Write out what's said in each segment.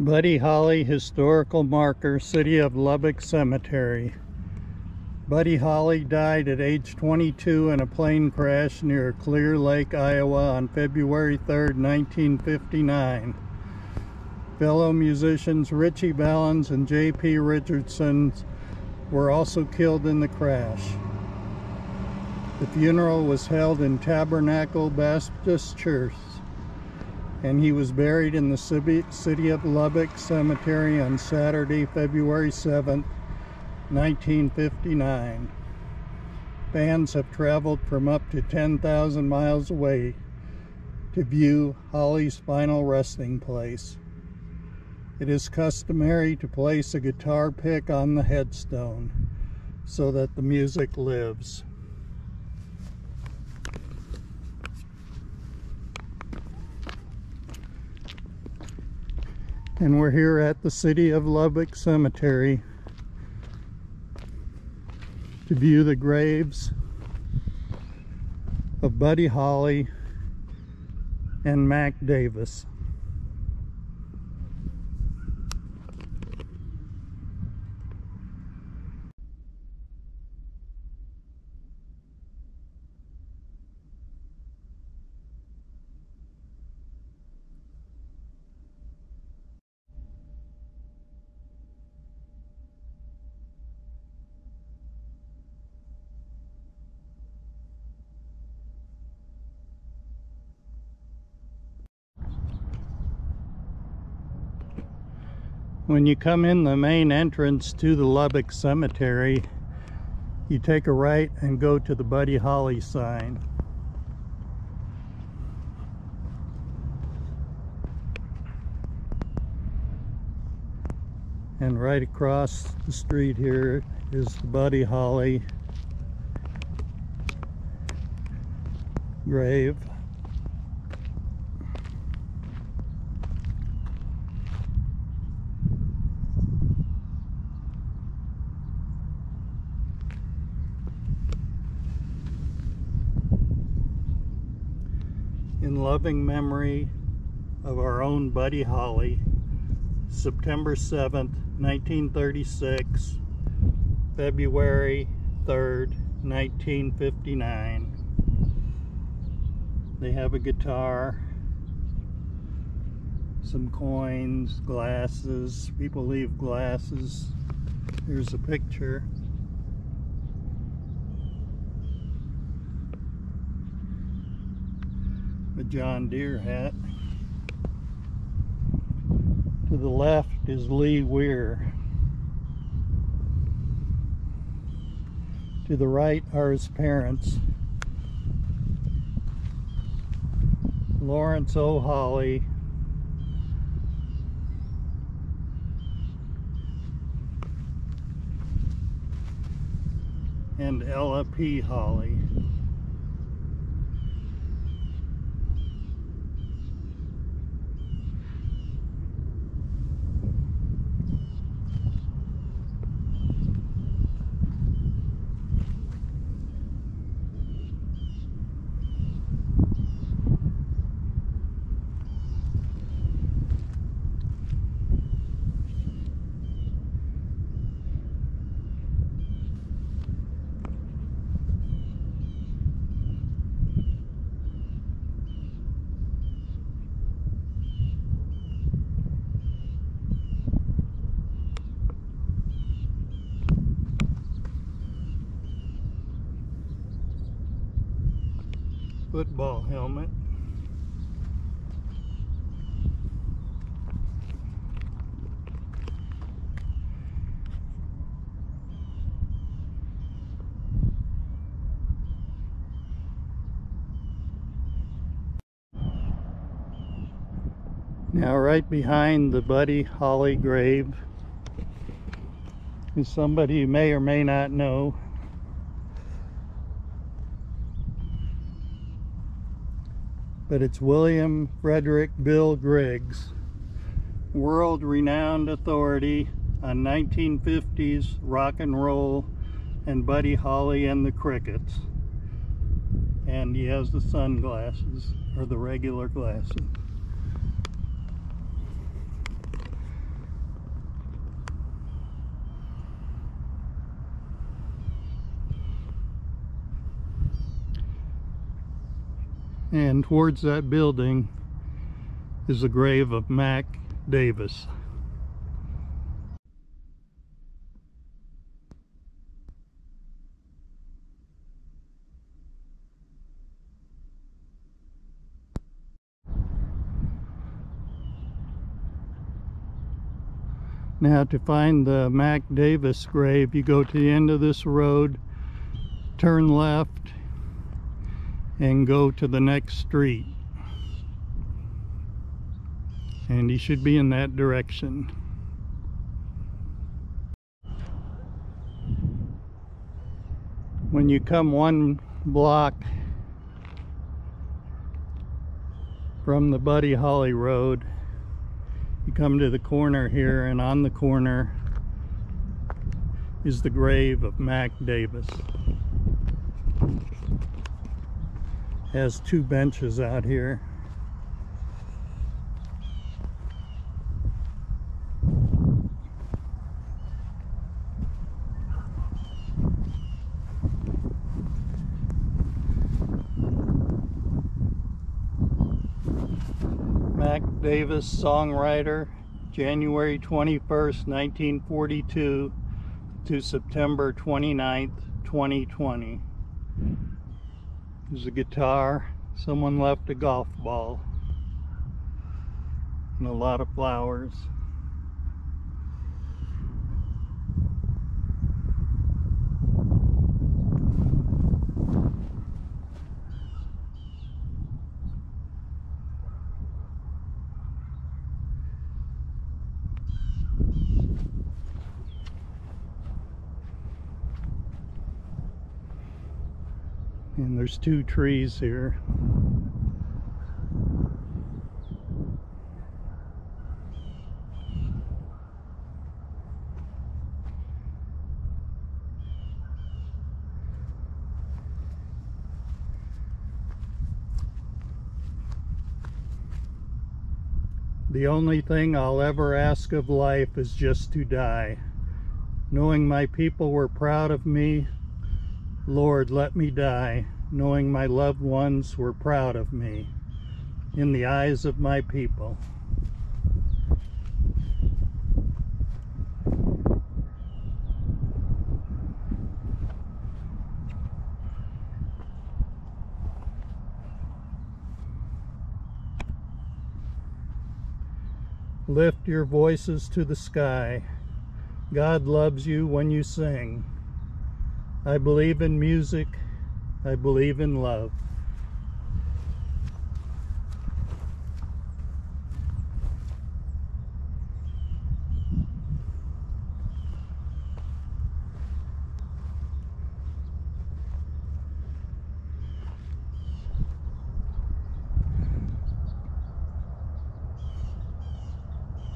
Buddy Holly Historical Marker, City of Lubbock Cemetery. Buddy Holly died at age 22 in a plane crash near Clear Lake, Iowa on February 3, 1959. Fellow musicians Richie Valens and J.P. Richardson were also killed in the crash. The funeral was held in Tabernacle Baptist Church, and he was buried in the City of Lubbock Cemetery on Saturday, February 7, 1959. Fans have traveled from up to 10,000 miles away to view Holly's final resting place. It is customary to place a guitar pick on the headstone so that the music lives. And we're here at the City of Lubbock Cemetery to view the graves of Buddy Holly and Mac Davis. When you come in the main entrance to the Lubbock Cemetery, you take a right and go to the Buddy Holly sign. And right across the street here is the Buddy Holly grave. In loving memory of our own Buddy Holly, September 7th, 1936, February 3rd, 1959. They have a guitar, some coins, glasses. People leave glasses. Here's a picture. A John Deere hat. To the left is Lee Weir. To the right are his parents, Lawrence O. Holly and Ella P. Holly. Football helmet. Now right behind the Buddy Holly grave is somebody you may or may not know. But it's William Frederick Bill Griggs, world-renowned authority on 1950s rock and roll and Buddy Holly and the Crickets. And he has the sunglasses, or the regular glasses. And towards that building is the grave of Mac Davis. Now, to find the Mac Davis grave, you go to the end of this road, turn left, and go to the next street. And he should be in that direction. When you come one block from the Buddy Holly Road, you come to the corner here, and on the corner is the grave of Mac Davis. Has two benches out here. Mac Davis, songwriter, January 21st, 1942 to September 29th, 2020. There's a guitar, someone left a golf ball, and a lot of flowers. And there's two trees here. The only thing I'll ever ask of life is just to die. Knowing my people were proud of me, Lord, let me die, knowing my loved ones were proud of me in the eyes of my people. Lift your voices to the sky. God loves you when you sing. I believe in music. I believe in love.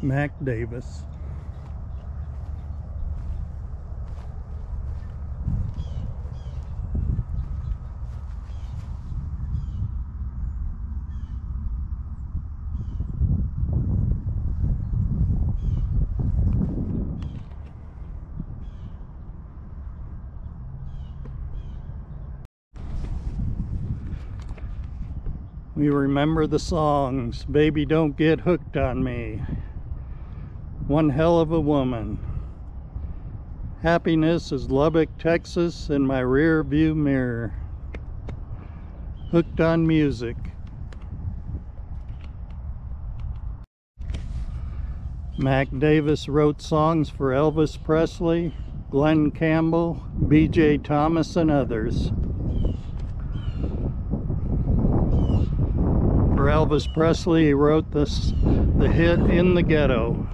Mac Davis. We remember the songs, Baby Don't Get Hooked on Me, One Hell of a Woman, Happiness is Lubbock, Texas, in my rear view mirror, Hooked on Music. Mac Davis wrote songs for Elvis Presley, Glenn Campbell, B.J. Thomas, and others. For Elvis Presley, he wrote the hit In the Ghetto.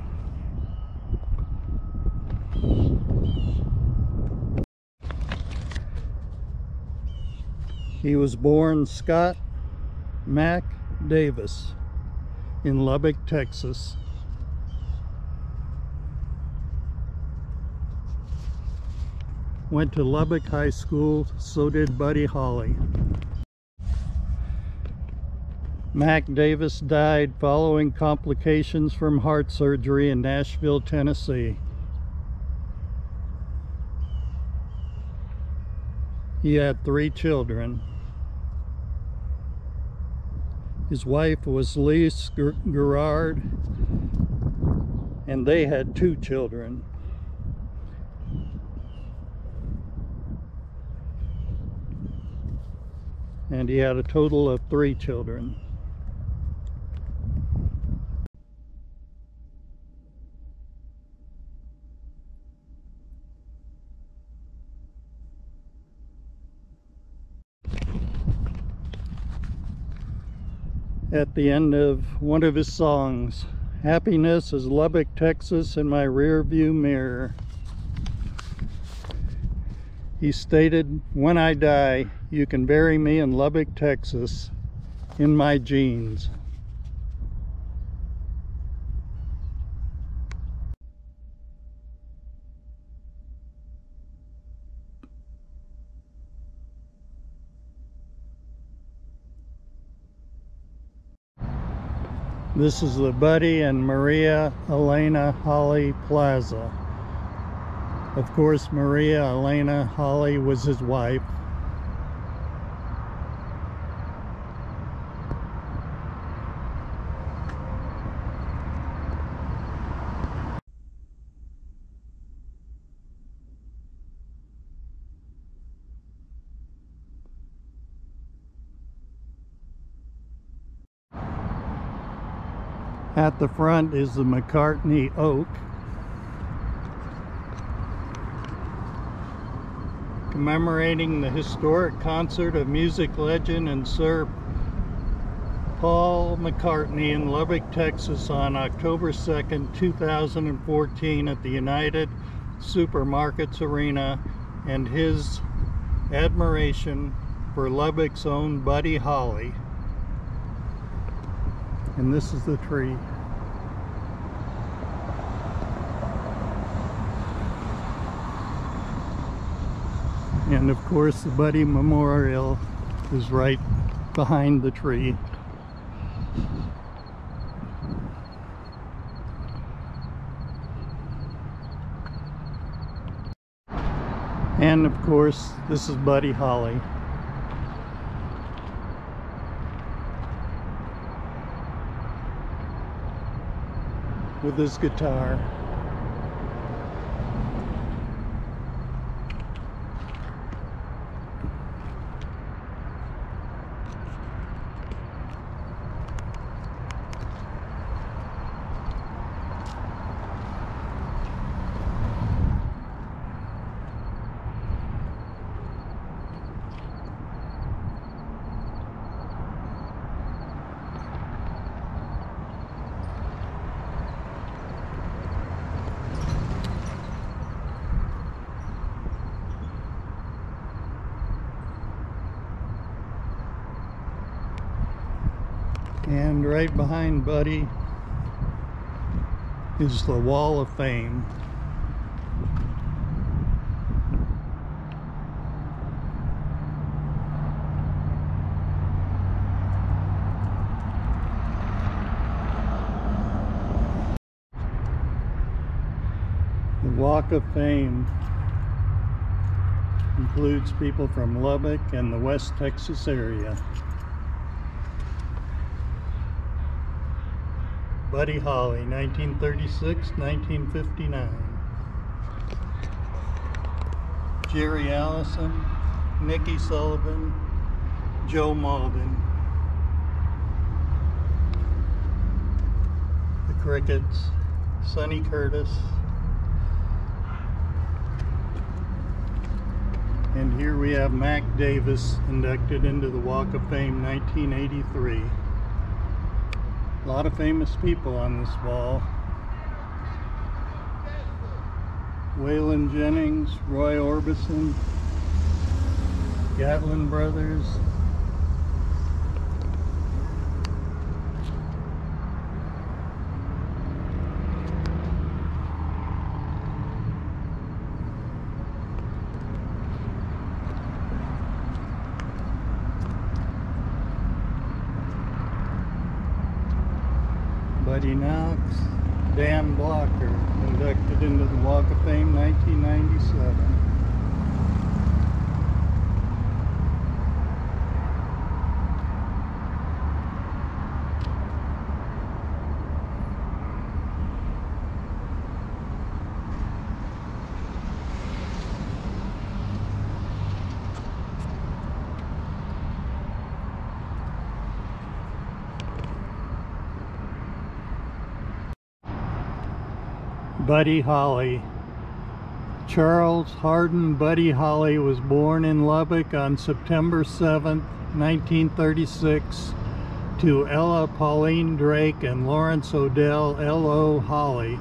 He was born Scott Mac Davis in Lubbock, Texas. Went to Lubbock High School, so did Buddy Holly. Mac Davis died following complications from heart surgery in Nashville, Tennessee. He had 3 children. His wife was Lise Gerard, and they had 2 children. And he had a total of 3 children. At the end of one of his songs, "Happiness is Lubbock, Texas in my rear view mirror," he stated, "When I die, you can bury me in Lubbock, Texas, in my jeans." This is the Buddy and Maria Elena Holly Plaza. Of course, Maria Elena Holly was his wife. At the front is the Mccartney Oak, commemorating the historic concert of music legend and Sir Paul McCartney in Lubbock, Texas on October 2nd, 2014 at the United Supermarkets Arena, and his admiration for Lubbock's own Buddy Holly. And this is the tree. And of course the Buddy Memorial is right behind the tree. And of course this is Buddy Holly. With his guitar. And right behind Buddy is the Wall of Fame. The Walk of Fame includes people from Lubbock and the West Texas area. Buddy Holly, 1936-1959. Jerry Allison, Nicky Sullivan, Joe Malden. The Crickets, Sonny Curtis. And here we have Mac Davis, inducted into the Walk of Fame, 1983. A lot of famous people on this wall. Waylon Jennings, Roy Orbison, Gatlin Brothers. Buddy Knox, Dan Blocker, inducted into the Walk of Fame, 1997. Buddy Holly. Charles Hardin Buddy Holly was born in Lubbock on September 7, 1936, to Ella Pauline Drake and Lawrence Odell L.O. Holly.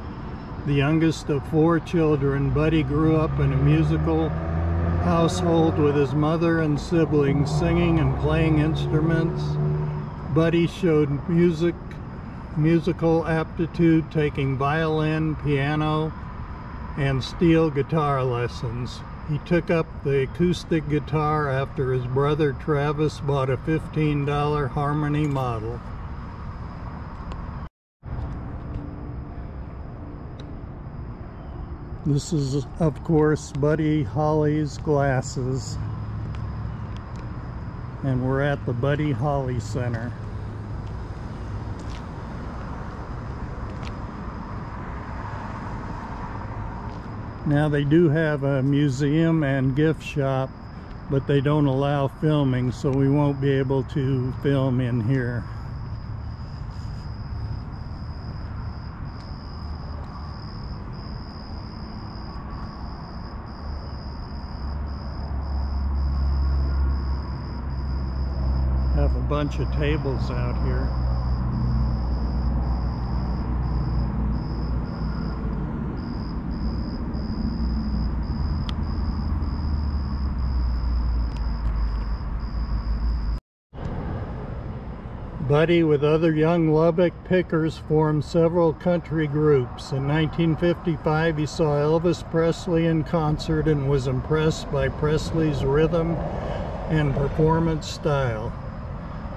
The youngest of 4 children, Buddy grew up in a musical household with his mother and siblings singing and playing instruments. Buddy showed musical aptitude, taking violin, piano, and steel guitar lessons. He took up the acoustic guitar after his brother Travis bought a $15 Harmony model. This is, of course, Buddy Holly's glasses. And we're at the Buddy Holly Center. Now they do have a museum and gift shop, but they don't allow filming, so we won't be able to film in here. Have a bunch of tables out here. Buddy, with other young Lubbock pickers, formed several country groups. In 1955, he saw Elvis Presley in concert and was impressed by Presley's rhythm and performance style.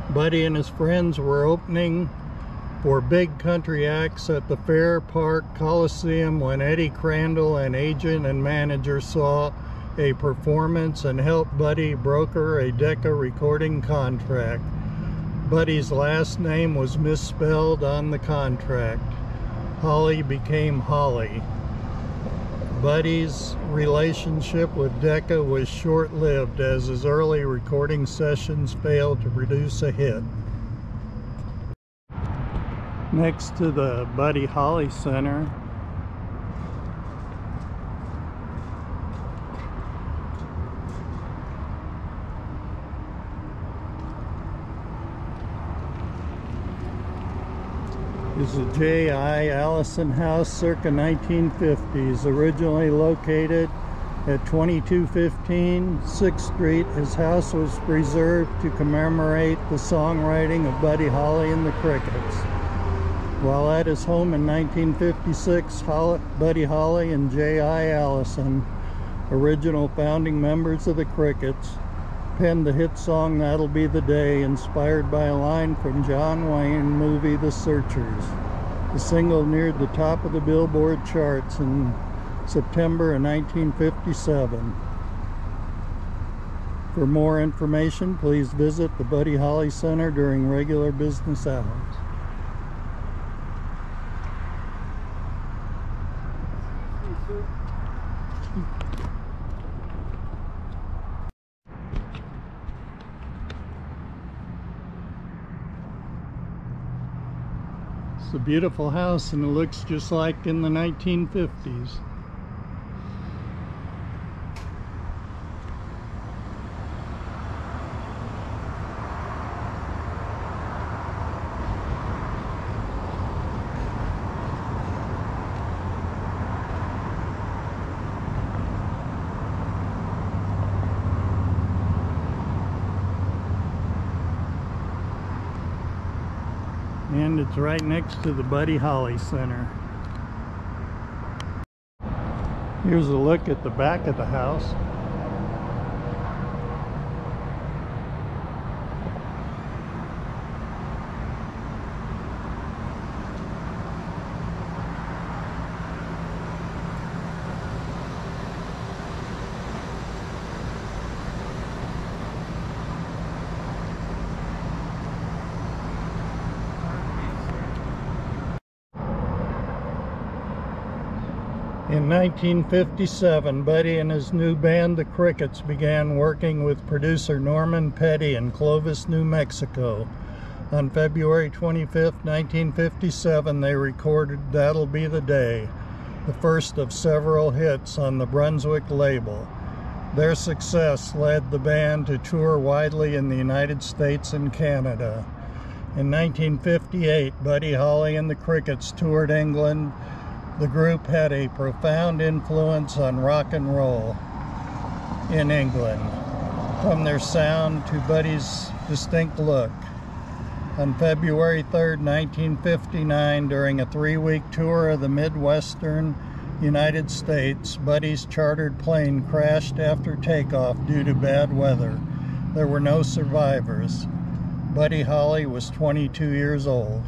Buddy and his friends were opening for big country acts at the Fair Park Coliseum when Eddie Crandall, an agent and manager, saw a performance and helped Buddy broker a Decca recording contract. Buddy's last name was misspelled on the contract. Holly became Holly. Buddy's relationship with Decca was short-lived, as his early recording sessions failed to produce a hit. Next to the Buddy Holly Center is the J.I. Allison House circa 1950s. Originally located at 2215 6th Street, his house was preserved to commemorate the songwriting of Buddy Holly and the Crickets. While at his home in 1956, Buddy Holly and J.I. Allison, original founding members of the Crickets, penned the hit song That'll Be the Day, inspired by a line from John Wayne movie The Searchers. The single neared the top of the Billboard charts in September of 1957. For more information, please visit the Buddy Holly Center during regular business hours. It's a beautiful house, and it looks just like in the 1950s. And it's right next to the Buddy Holly Center. Here's a look at the back of the house. In 1957, Buddy and his new band, the Crickets, began working with producer Norman Petty in Clovis, New Mexico. On February 25, 1957, they recorded That'll Be the Day. the first of several hits on the Brunswick label. Their success led the band to tour widely in the United States and Canada. In 1958, Buddy Holly and the Crickets toured England. The group had a profound influence on rock and roll in England, from their sound to Buddy's distinct look. On February 3, 1959, during a 3-week tour of the Midwestern United States, Buddy's chartered plane crashed after takeoff due to bad weather. There were no survivors. Buddy Holly was 22 years old.